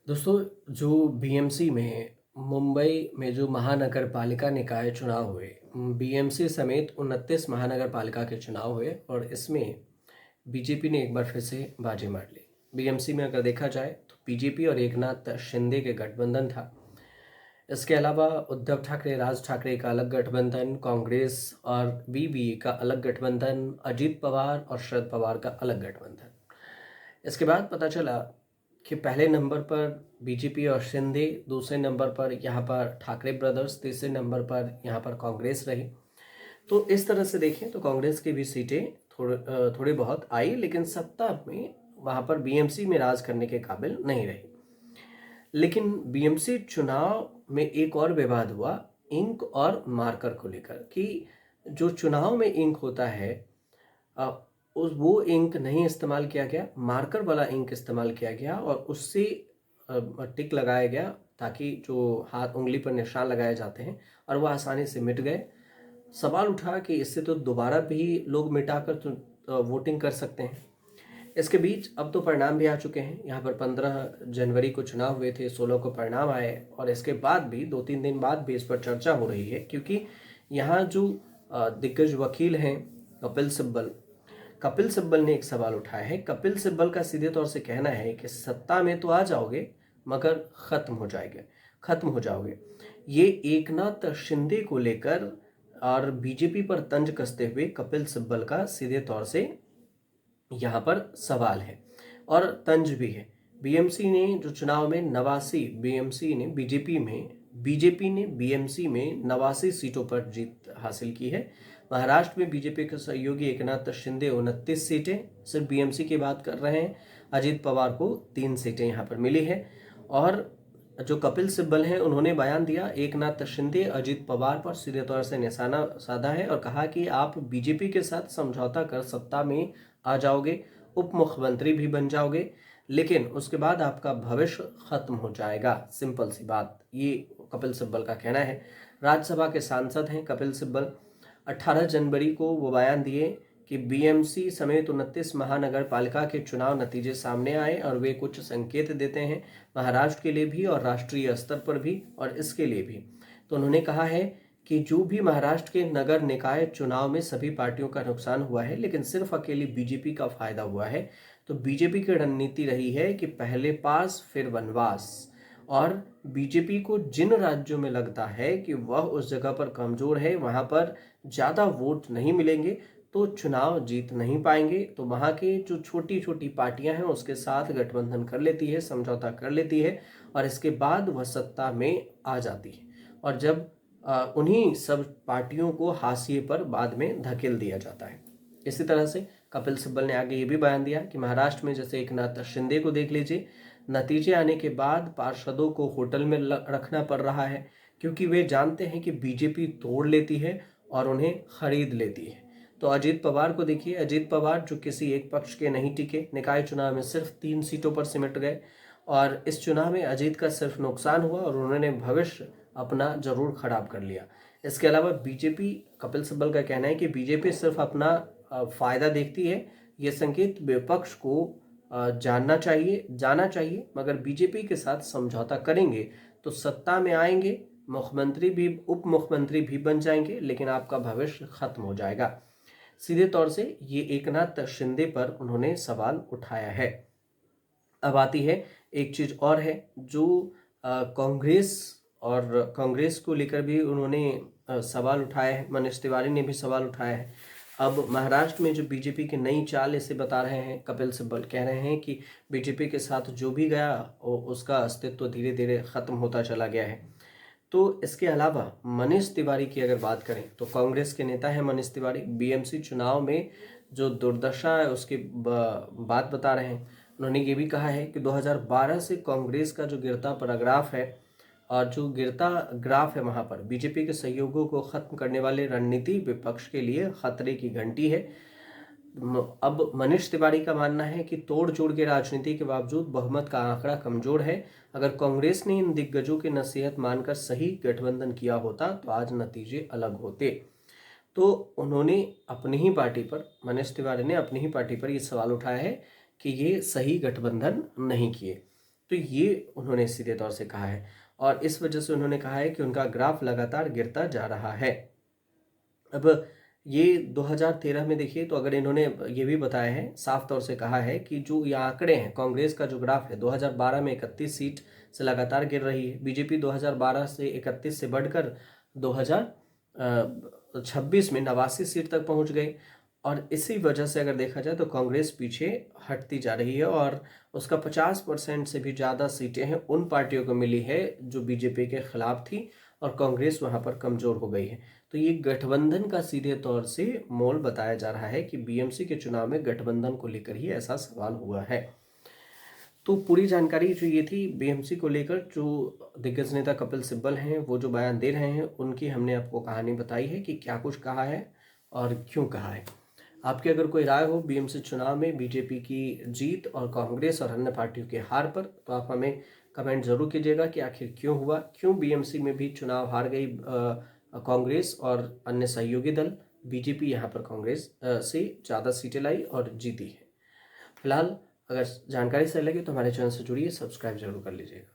दोस्तों, जो बीएमसी में मुंबई में जो महानगर पालिका निकाय चुनाव हुए, बीएमसी समेत 29 महानगर पालिका के चुनाव हुए और इसमें बीजेपी ने एक बार फिर से बाजी मार ली। बीएमसी में अगर देखा जाए तो बीजेपी और एकनाथ शिंदे के गठबंधन था। इसके अलावा उद्धव ठाकरे, राज ठाकरे का अलग गठबंधन, कांग्रेस और बीबीए का अलग गठबंधन, अजीत पवार और शरद पवार का अलग गठबंधन। इसके बाद पता चला कि पहले नंबर पर बीजेपी और शिंदे, दूसरे नंबर पर यहाँ पर ठाकरे ब्रदर्स, तीसरे नंबर पर यहाँ पर कांग्रेस रही। तो इस तरह से देखें तो कांग्रेस की भी सीटें थोड़ी बहुत आई, लेकिन सत्ता में वहाँ पर बीएमसी में राज करने के काबिल नहीं रही। लेकिन बीएमसी चुनाव में एक और विवाद हुआ इंक और मार्कर को लेकर कि जो चुनाव में इंक होता है, अ, उस वो इंक नहीं इस्तेमाल किया गया, मार्कर वाला इंक इस्तेमाल किया गया और उससे टिक लगाया गया ताकि जो हाथ उंगली पर निशान लगाए जाते हैं और वह आसानी से मिट गए। सवाल उठा कि इससे तो दोबारा भी लोग मिटाकर वोटिंग कर सकते हैं। इसके बीच अब तो परिणाम भी आ चुके हैं। यहाँ पर 15 जनवरी को चुनाव हुए थे, 16 को परिणाम आए और इसके बाद भी 2-3 दिन बाद भी इस पर चर्चा हो रही है, क्योंकि यहाँ जो दिग्गज वकील हैं कपिल सिब्बल ने एक सवाल उठाया है। कपिल सिब्बल का सीधे तौर से कहना है कि सत्ता में तो आ जाओगे मगर खत्म हो जाओगे। ये एकनाथ शिंदे को लेकर और बीजेपी पर तंज कसते हुए कपिल सिब्बल का सीधे तौर से यहाँ पर सवाल है और तंज भी है। बीएमसी ने जो चुनाव में नवासी बीजेपी ने बीएमसी में 89 सीटों पर जीत हासिल की है। महाराष्ट्र में बीजेपी के सहयोगी एकनाथ शिंदे 29 सीटें, सिर्फ बीएमसी की बात कर रहे हैं। अजीत पवार को 3 सीटें यहाँ पर मिली है और जो कपिल सिब्बल हैं उन्होंने बयान दिया, एकनाथ शिंदे अजीत पवार पर सीधे तौर से निशाना साधा है और कहा कि आप बीजेपी के साथ समझौता कर सत्ता में आ जाओगे, उप मुख्यमंत्री भी बन जाओगे, लेकिन उसके बाद आपका भविष्य खत्म हो जाएगा। सिंपल सी बात, ये कपिल सिब्बल का कहना है। राज्यसभा के सांसद हैं कपिल सिब्बल। 18 जनवरी को वो बयान दिए कि बीएमसी समेत 29 महानगर पालिका के चुनाव नतीजे सामने आए और वे कुछ संकेत देते हैं, महाराष्ट्र के लिए भी और राष्ट्रीय स्तर पर भी और इसके लिए भी। तो उन्होंने कहा है कि जो भी महाराष्ट्र के नगर निकाय चुनाव में सभी पार्टियों का नुकसान हुआ है, लेकिन सिर्फ अकेली बीजेपी का फायदा हुआ है। तो बीजेपी की रणनीति रही है कि पहले पास फिर वनवास, और बीजेपी को जिन राज्यों में लगता है कि वह उस जगह पर कमजोर है, वहां पर ज़्यादा वोट नहीं मिलेंगे तो चुनाव जीत नहीं पाएंगे, तो वहाँ के जो छोटी छोटी पार्टियां हैं उसके साथ गठबंधन कर लेती है, समझौता कर लेती है और इसके बाद वह सत्ता में आ जाती है। और जब उन्हीं सब पार्टियों को हाशिए पर बाद में धकेल दिया जाता है। इसी तरह से कपिल सिब्बल ने आगे ये भी बयान दिया कि महाराष्ट्र में जैसे एकनाथ शिंदे को देख लीजिए, नतीजे आने के बाद पार्षदों को होटल में रखना पड़ रहा है, क्योंकि वे जानते हैं कि बीजेपी तोड़ लेती है और उन्हें खरीद लेती है। तो अजीत पवार को देखिए, अजीत पवार जो किसी एक पक्ष के नहीं टिके, निकाय चुनाव में सिर्फ 3 सीटों पर सिमट गए और इस चुनाव में अजीत का सिर्फ नुकसान हुआ और उन्होंने भविष्य अपना जरूर खराब कर लिया। इसके अलावा बीजेपी, कपिल सिब्बल का कहना है कि बीजेपी सिर्फ अपना फायदा देखती है। ये संकेत विपक्ष को जाना चाहिए, मगर बीजेपी के साथ समझौता करेंगे तो सत्ता में आएंगे, मुख्यमंत्री भी उप मुख्यमंत्री भी बन जाएंगे, लेकिन आपका भविष्य खत्म हो जाएगा। सीधे तौर से ये एकनाथ शिंदे पर उन्होंने सवाल उठाया है। अब आती है एक चीज और है जो कांग्रेस को लेकर भी उन्होंने सवाल उठाया है। मनीष तिवारी ने भी सवाल उठाया है। अब महाराष्ट्र में जो बीजेपी की नई चाल इसे बता रहे हैं कपिल सिब्बल, कह रहे हैं कि बीजेपी के साथ जो भी गया उसका अस्तित्व धीरे धीरे खत्म होता चला गया है। तो इसके अलावा मनीष तिवारी की अगर बात करें तो कांग्रेस के नेता हैं मनीष तिवारी, बीएमसी चुनाव में जो दुर्दशा है उसकी बात बता रहे हैं। उन्होंने ये भी कहा है कि 2012 से कांग्रेस का जो गिरता पैराग्राफ है और जो गिरता ग्राफ है, वहाँ पर बीजेपी के सहयोगों को खत्म करने वाली रणनीति विपक्ष के लिए खतरे की घंटी है। अब मनीष तिवारी का मानना है कि तोड़ जोड़ के राजनीति के बावजूद बहुमत का आंकड़ा कमजोर है। अगर कांग्रेस ने इन दिग्गजों की नसीहत मानकर सही गठबंधन किया होता तो आज नतीजे अलग होते। तो उन्होंने अपनी ही पार्टी पर, मनीष तिवारी ने अपनी ही पार्टी पर ये सवाल उठाया है कि ये सही गठबंधन नहीं किए। तो ये उन्होंने सीधे तौर से कहा है और इस वजह से उन्होंने कहा है कि उनका ग्राफ लगातार गिरता जा रहा है। अब ये 2013 में देखिए तो अगर इन्होंने ये भी बताया है, साफ तौर से कहा है कि जो ये आंकड़े हैं, कांग्रेस का जो ग्राफ है 2012 में 31 सीट से लगातार गिर रही है, बीजेपी 2012 से 31 से बढ़कर 2026 में 89 सीट तक पहुंच गई और इसी वजह से अगर देखा जाए तो कांग्रेस पीछे हटती जा रही है और उसका 50% से भी ज़्यादा सीटें हैं उन पार्टियों को मिली है जो बीजेपी के खिलाफ थी और कांग्रेस वहां पर कमज़ोर हो गई है। तो ये गठबंधन का सीधे तौर से मोल बताया जा रहा है कि बीएमसी के चुनाव में गठबंधन को लेकर ही ऐसा सवाल हुआ है। तो पूरी जानकारी जो ये थी बीएमसी को लेकर, जो दिग्गज नेता कपिल सिब्बल हैं वो जो बयान दे रहे हैं उनकी हमने आपको कहानी बताई है कि क्या कुछ कहा है और क्यों कहा है। आपकी अगर कोई राय हो बीएमसी चुनाव में बीजेपी की जीत और कांग्रेस और अन्य पार्टियों के हार पर, तो आप हमें कमेंट जरूर कीजिएगा कि आखिर क्यों हुआ, क्यों बीएमसी में भी चुनाव हार गई कांग्रेस और अन्य सहयोगी दल, बीजेपी यहाँ पर कांग्रेस से ज़्यादा सीटें लाई और जीती है। फिलहाल अगर जानकारी सही लगे तो हमारे चैनल से जुड़िए, सब्सक्राइब जरूर कर लीजिएगा।